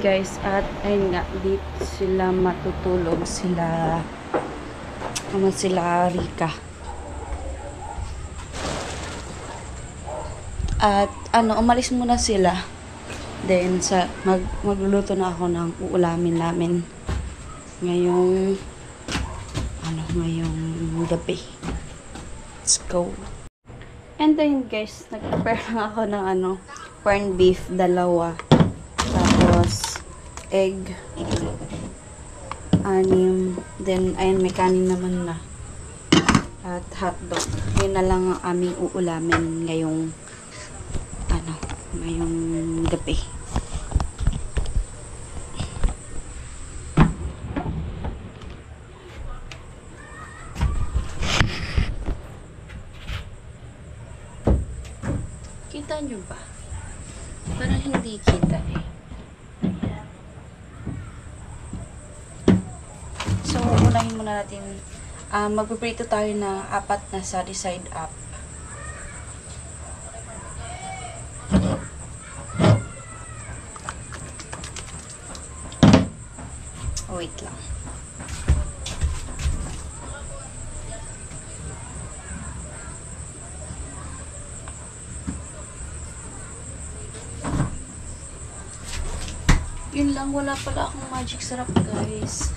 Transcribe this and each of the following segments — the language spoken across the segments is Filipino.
guys, at ayun nga, dito sila matutulog, sila Rika. At umalis muna sila. Then magluluto na ako ng uulamin namin ngayong gabi. Let's go. And then guys, nag-prepare na ako ng corned beef, 2. Tapos egg, 6. Then ayun, may kanin naman na. At hotdog. Yun na lang ang aming uulamin ngayong gabi. Kita nyo ba? Parang hindi kita eh. So, unahin muna natin. Magpiprito tayo ng 4 na side up. Wait lang. Yun lang, wala pala akong magic syrup, guys.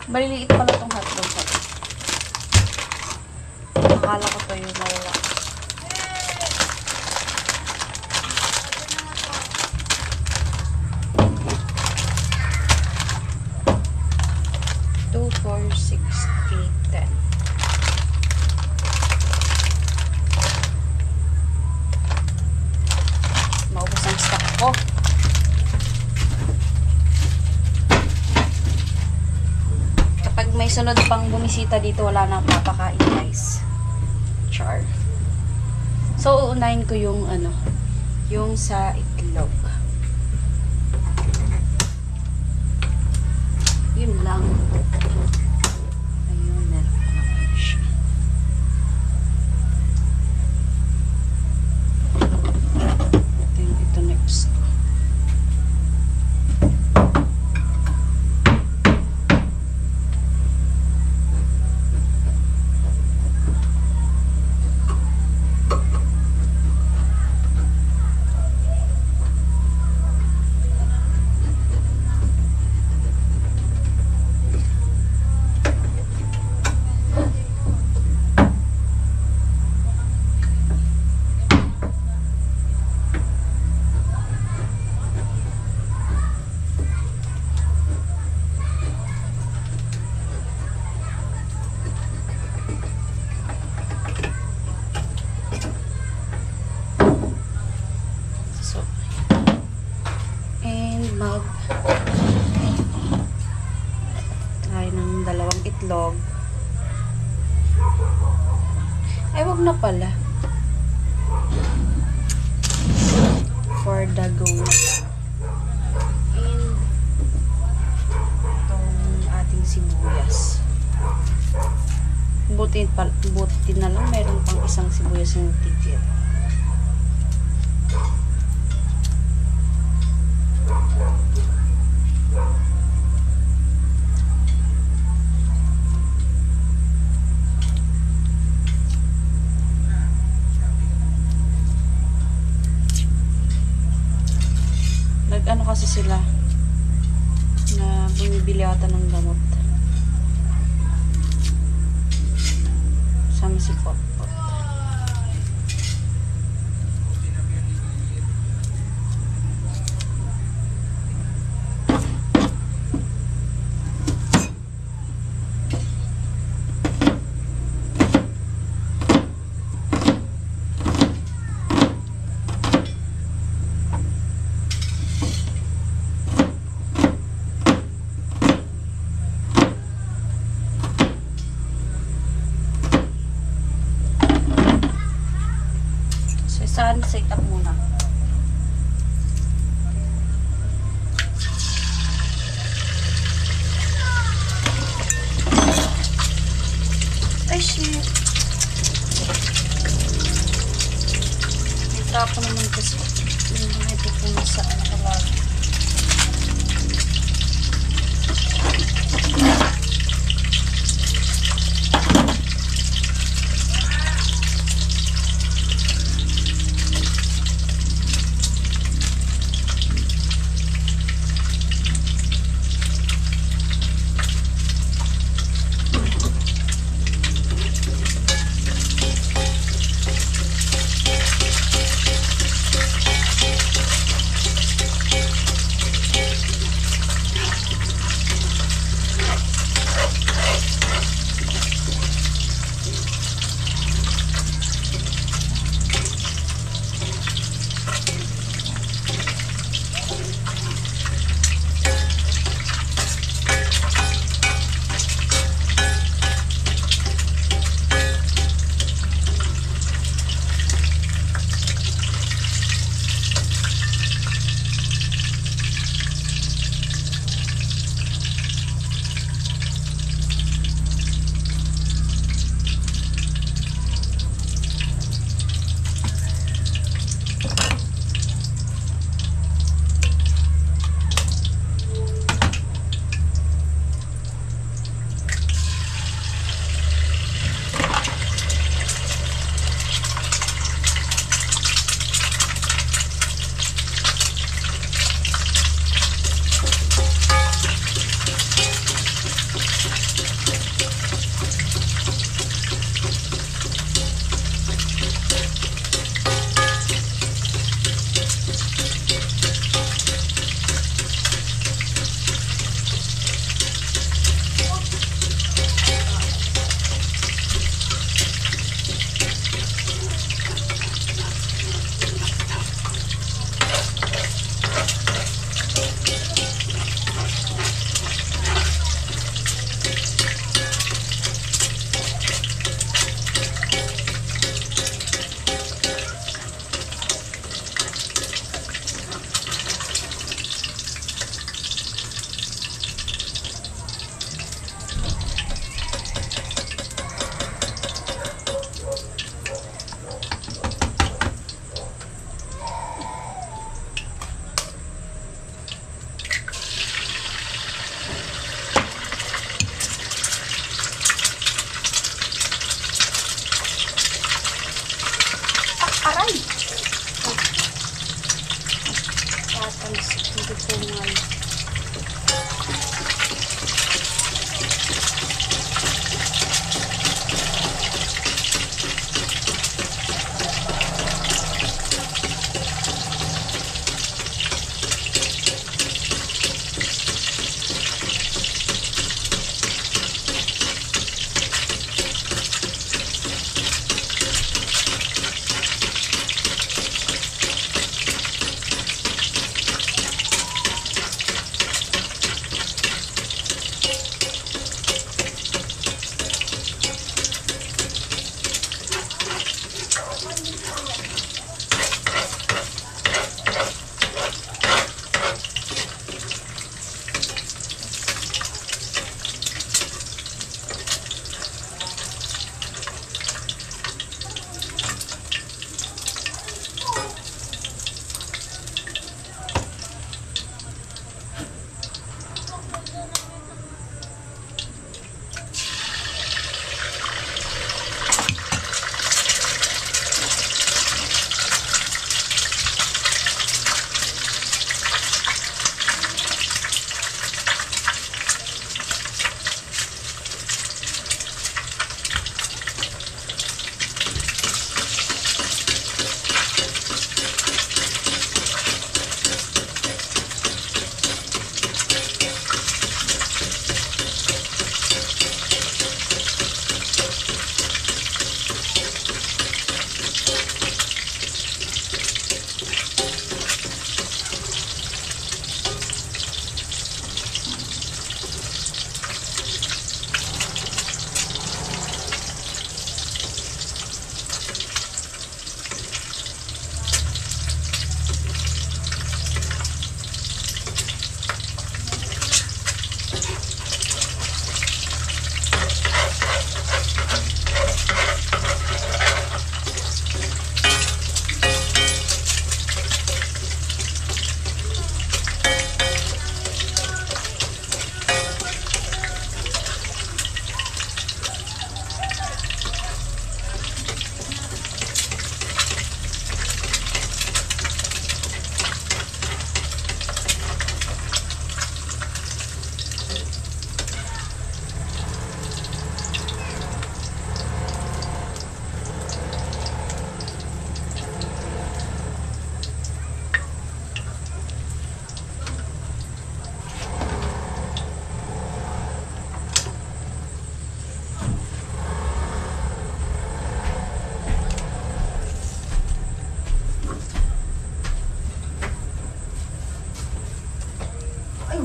Maliliit pala itong hotdog. Akala ko to yung malala. Two, 4, 6, 8, 10. Maubos ang stock ko. May sunod pang bumisita dito, wala na papakain, guys. Char. So, uunahin ko yung yung sa itlog. Yun lang. Ayun, meron naman siya. Ito next. Try ng 2 itlog. Ay, wag na pala. For the go na. And itong ating sibuyas. Buti na lang, meron pang isang sibuyas yung titira. kasi sila na bumibili ata ng gamot. Sama si Potpot. Saan set up muna. Ay, shit. May tapo naman kasi. Hindi may pupuno sa nakalala.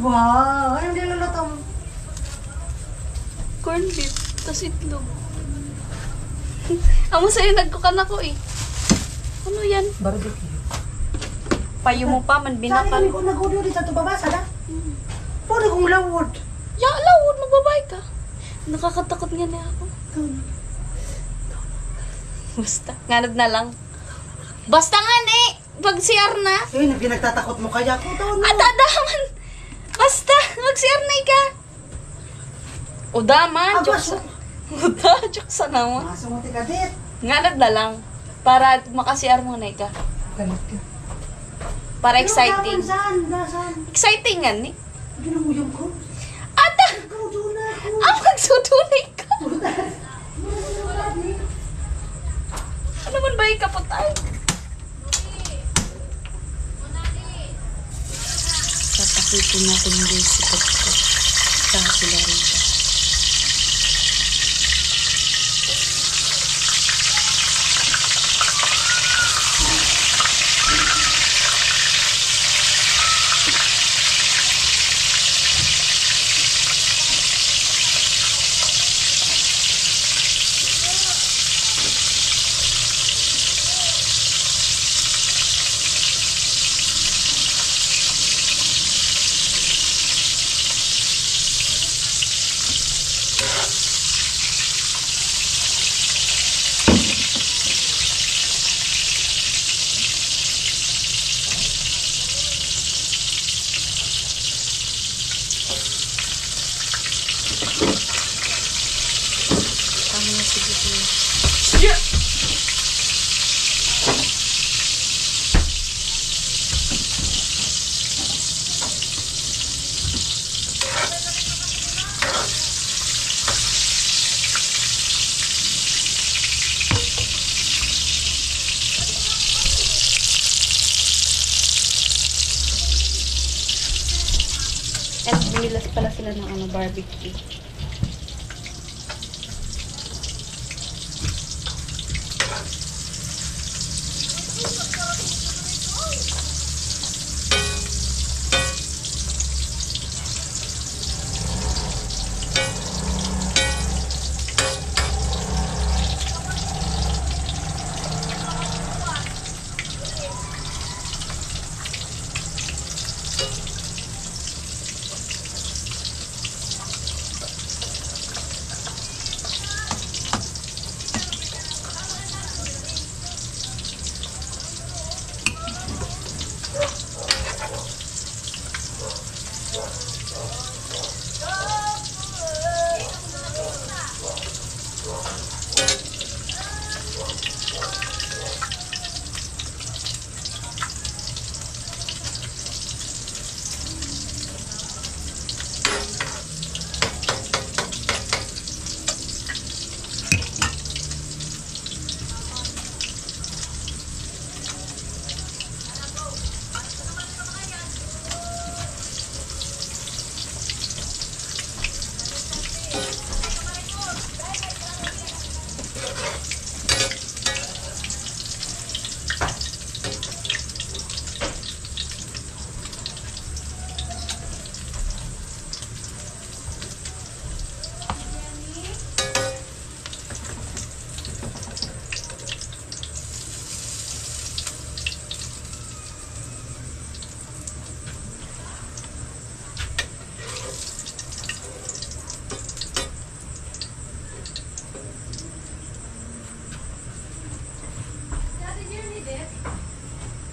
ba? Anong niluluto mo? Corn beef, tas itlog. Amo sa'yo, nagkukan ako eh. Ano yan? Barbecue. Payo mo pa, man Saan binakal. ko nag-audio dito ito babasa na? Pwede kong lawod. Ya, lawod, magbabay ka. Nakakatakot nga na ako. Basta, nganod na lang. Basta nga ne, mag-CR na. Yun, pinagtatakot mo kaya ko daw no. Atadaman. Basta, mag-CR na ka. O daman, Agwas jokes. mo. Jokes naman. Masumuti ka dit. Nganod na lang. Para maka-CR mo na ka. Galit ka. Para exciting. Saan? Nasaan? Exciting nga ni. Hindi na mo yung ko. Ata! Ikaw doon na ako. Magsutunay ka. Ano man ba yung kaputay? Tatakitin natin yung sikot ko. Saka sila rin. Tama na siguro. Yeah! And binilas pala sila ng barbecue.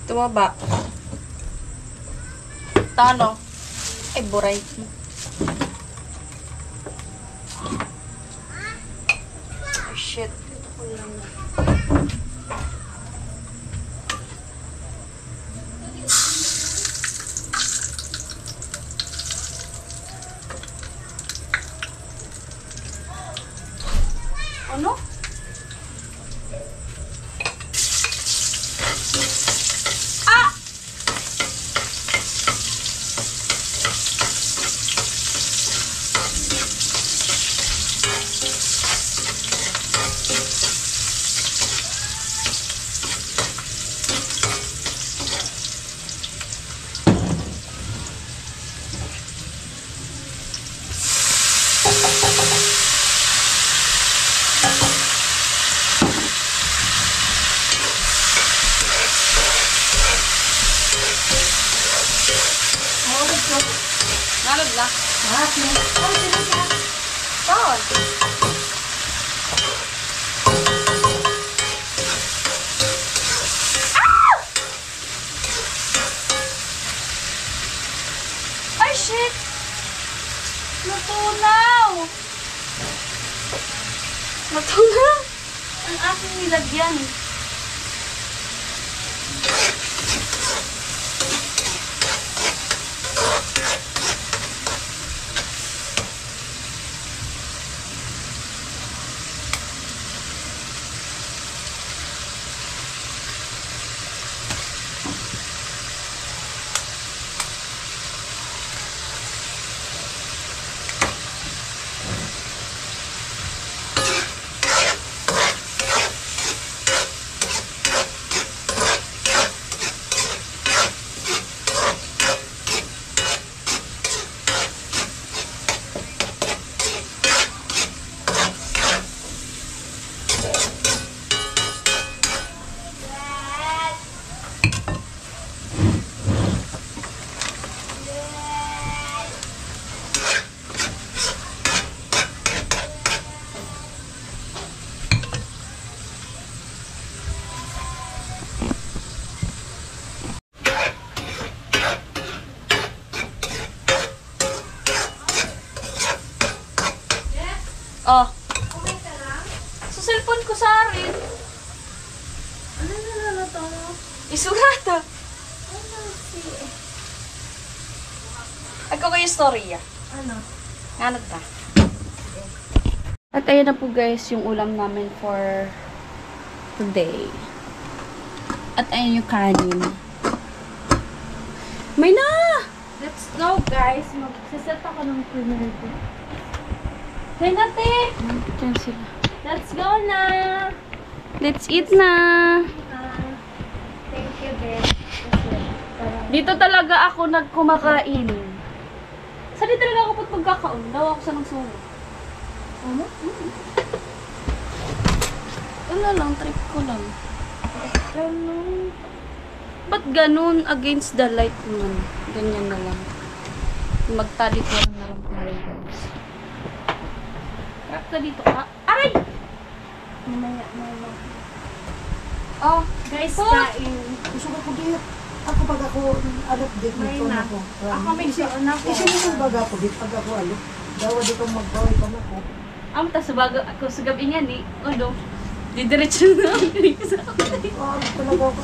Tumaba. Tano? Ay, buray mo. Oh, shit. Ano? sila. Ah, sige. Oh, sige, sige. Saan? Ay, shit! Natunaw! Natunaw! Ang aking nilagyan. Oh. Okay ka lang? Sa cellphone ko sa rin. Ano nalalato mo? Isugata. Ano si... Ako kayo storya. Ano? Nga ta. At ayun na po guys, yung ulam namin for today. At ayun yung kanin. May na! Let's go, guys. Magsiset ako ng premiere ko. May na, te! Diyan sila. Let's go na! Let's eat na! Thank you, babe. Dito talaga ako nagkumakain. Saan di talaga ako pag magkakaon? Daw ako sa nagsulo. Ano? Wala lang, trip ko lang. Ganun. Ba't ganun against the light naman? Ganyan na lang. Magtali ko lang na lang tayo guys. Harap ka dito ka. Aray! Mamaya, mamaya. Oh, Guys, po. kain. Gusto ko dito. Ako pag ako alok dit May nito na. na ko. Ako may siya na ko. Isa mo baga ko dit pag ako alok. Dawa di ko magbawi pa na ko. Ang tas bago ako sa gabi nga ni. Odo. Didiretso na ako sa akin. Oh, ano talaga ako.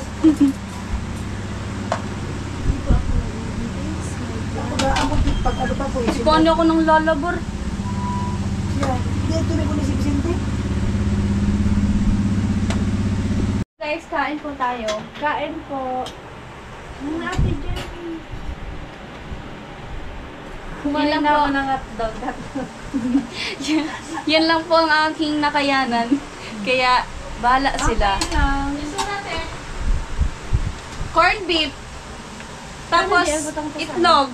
Ako ba ako dit pag ano pa ko isip. Paano ako nang lalabor? Yeah. Dito rin ko ni si Vicente. Guys, kain po tayo. Kain po. Mga ate Jenny. Kumain Yan na lang ako po. ng hotdog. Yan lang po ang aking nakayanan. Kaya, bahala sila. Okay lang. Gusto natin. Corned beef. Tapos, Ano yan? Butang to itlog.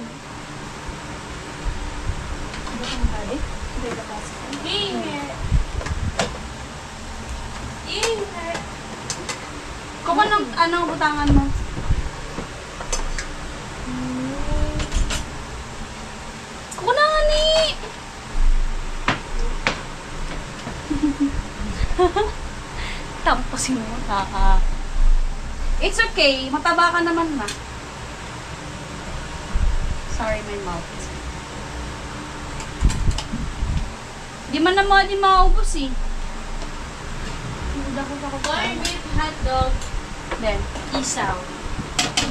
Ingat. Ingat. Kuha ng anong butangan mo? Kuha na nga ni! Tamposin mo. It's okay. Mataba ka naman na. Sorry, my mouth. Di man naman din maubos eh. Hindi ako sa kukain. Corn beef hotdog. Then, isaw.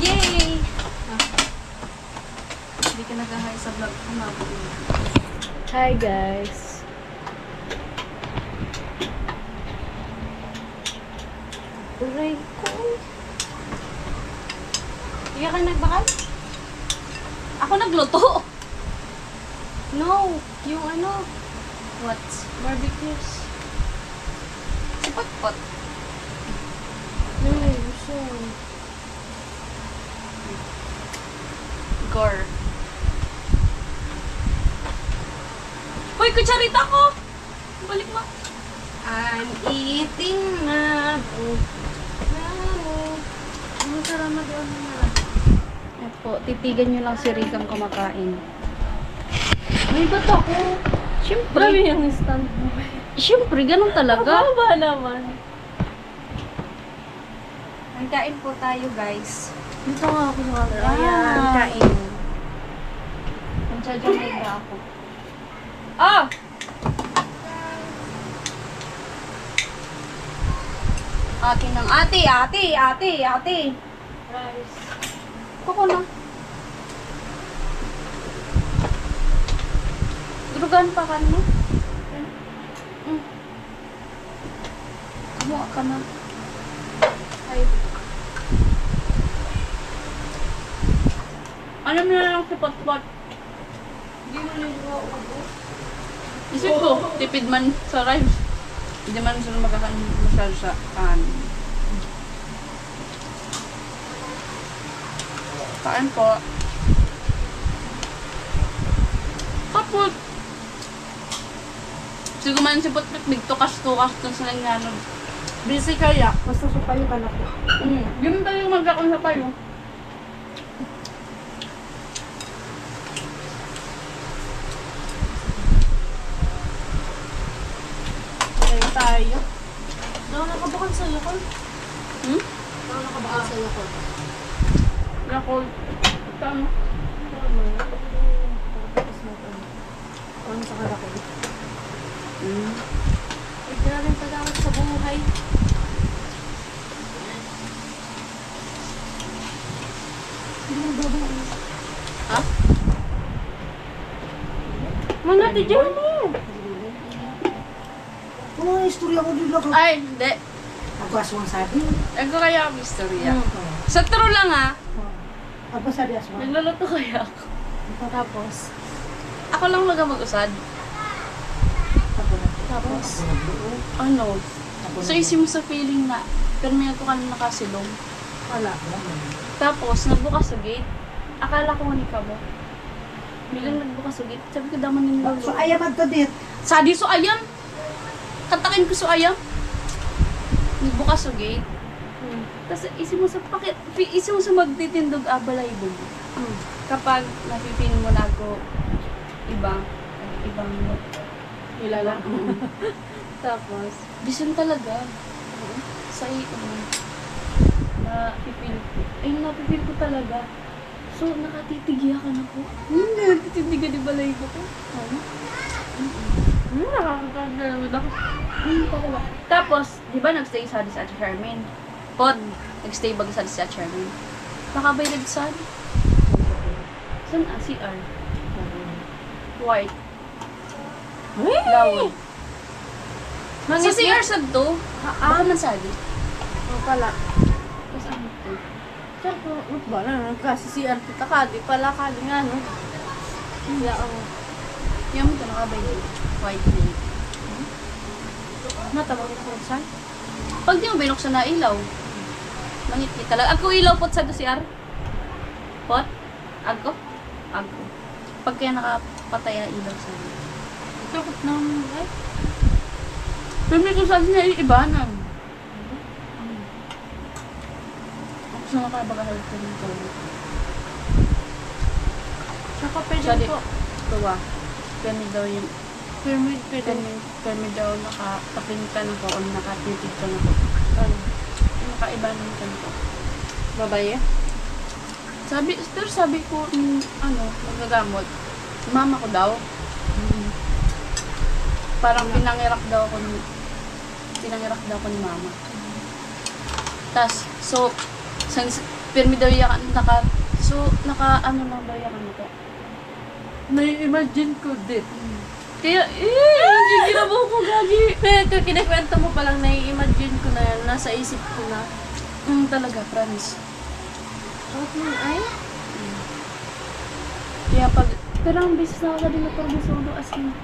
Yay! Hindi ka nag-hi sa vlog ko. Hi guys. Uray ko. Hindi ka nagbakal? Ako nagluto. No, yung ano. What? Barbecues. Si Potpot. Ay, gusto. Gore. Hoy, kutsarita ko! Balik mo. I'm eating na. Ano sarama doon na? Ayan po, titigan nyo lang si Rikang kumakain. Ba't ako? Siyempre. Grabe yung stand mo. Siyempre, ganun talaga. Ano ba naman? Nagkain po tayo, guys. Dito nga ako sa camera. Ayan, kain. Nandiyan na ako. Ah! Akin ng ate. Rice. Kuko na. Durugan pa kan mo. Kumuha ka na. Ay. Alam mo na lang si Potpot. Hindi mo niligaw ako. Isip ko, tipid man sa rice. Hindi man sila magkakain masyado sa kanin. Kain po. Kapot. Siguro man si Potpot, bigtukas-tukas dun sa nangyano. Busy kaya, basta supayo ka na ko. Yun tayo magkakon sa payo. Kaya tayo. Daw nakabukal sa Yakult. Hmm? Daw nakabukal sa Yakult. Yakult. Tama. Tama. Tapos mo ito. Ano sa kalaki? Ay, grabe yung pagkakas sa buhay. Ha? Manati dyan mo! Kung ang istorya ko din lang. Ay, hindi. Agwaswang sabi. Ako kaya ang istorya. Oh. Sa true lang ha. Agwas sabi asma. Nagluluto kaya ako. Tapos? Ako lang mag-usad. Tapos? Ano? So, isip mo sa feeling na permiyato ka na nakasilong. Wala. Tapos, nagbukas sa gate. Akala ko ni ka mo. Bilang nagbukas sa gate, sabi ko daman nila. So ayaman to dit. Sadi so ayam. Katakin ko so ayam. Nagbukas sa gate. Tapos isip mo sa isip mo sa magtitindog abalay mo. Kapag napipin mo na ako ibang Kilala. Tapos? bisan talaga. Sa napipil ko talaga. So, nakatitigiyakan ako. Natitigigan ni balay ko. Nakakagalaman ako. Talaga. Tapos, di ba nagstay sa Ate Charmaine? Pod, nagstay ba sa Ate Charmaine? Nakabayad sa saan? CR. White. Lawon. Sa CR sa to, baka man sali. Oo pala. Tapos ano to? Sir, kung ba na? Kasi si Arpita ka, di pala ka, di nga, no? Kaya ako. Yung ito nakabayad. White din. Matawag ko saan? Pag di mo binuksan na ilaw, mangit talaga. Ako ilaw pot sa CR. Pot? Ako? Ako. Pag kaya nakapatay na ilaw sa akin. Takot na mo, ay. Pero may kung saan niya iibanan. Ako sa nakabagahalap ka rin ko. Saka pwede Sorry. po. Tuwa. Kami daw yung Pyramid, pwede. kami daw nakapapin ka na ko o nakatitig ka na ko. Ano? Nakaibanan ka na ko. Babae? Pero sabi ko, magagamot. Mama ko daw. Parang pinangirak daw ako ni mama. Tas, so, pirmi daw yan, ano lang daw yan ko. Nai-imagine ko din. Kaya, hindi ginawa ko gagi. Pero kinikwento mo palang nai-imagine ko na yan, nasa isip ko na. Talaga, promise. Bakit mo ay? Kaya pero ang bisis na ako sa dinapor ng solo as in.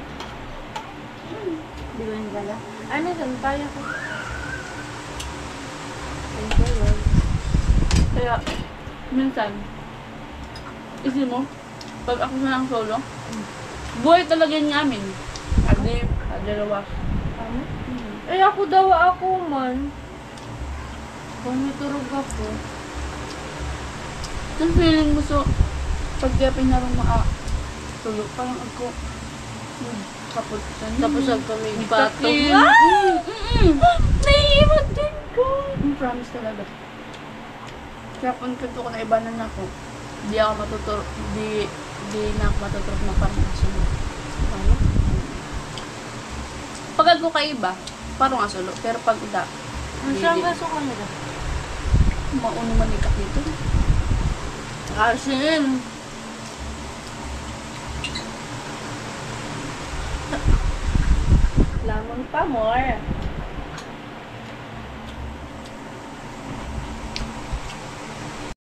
Di ba yung gala? Ano yun? Kaya ko. Thank you, Lord. Kaya, minsan, isip mo, pag ako na lang solo, buhay talaga yun namin. Adi, dalawa. Ano? Eh ako daw man. Kung may turog ako. Ang feeling mo so, pag kaya pinarong tulog, parang ako, Kapot ka na. Tapos ang kami May patong. takil. Naiiwan din ko. Promise talaga. Kaya kung kanto ko na ibanan ako, di ako matuturo, di na ako matuturo na parang asulo. Ano? Pag ako kaiba, parang asulo. Pero pag uda, Ang saan kaso ka nila? mauno manikak dito. Asin. Lamon pa more.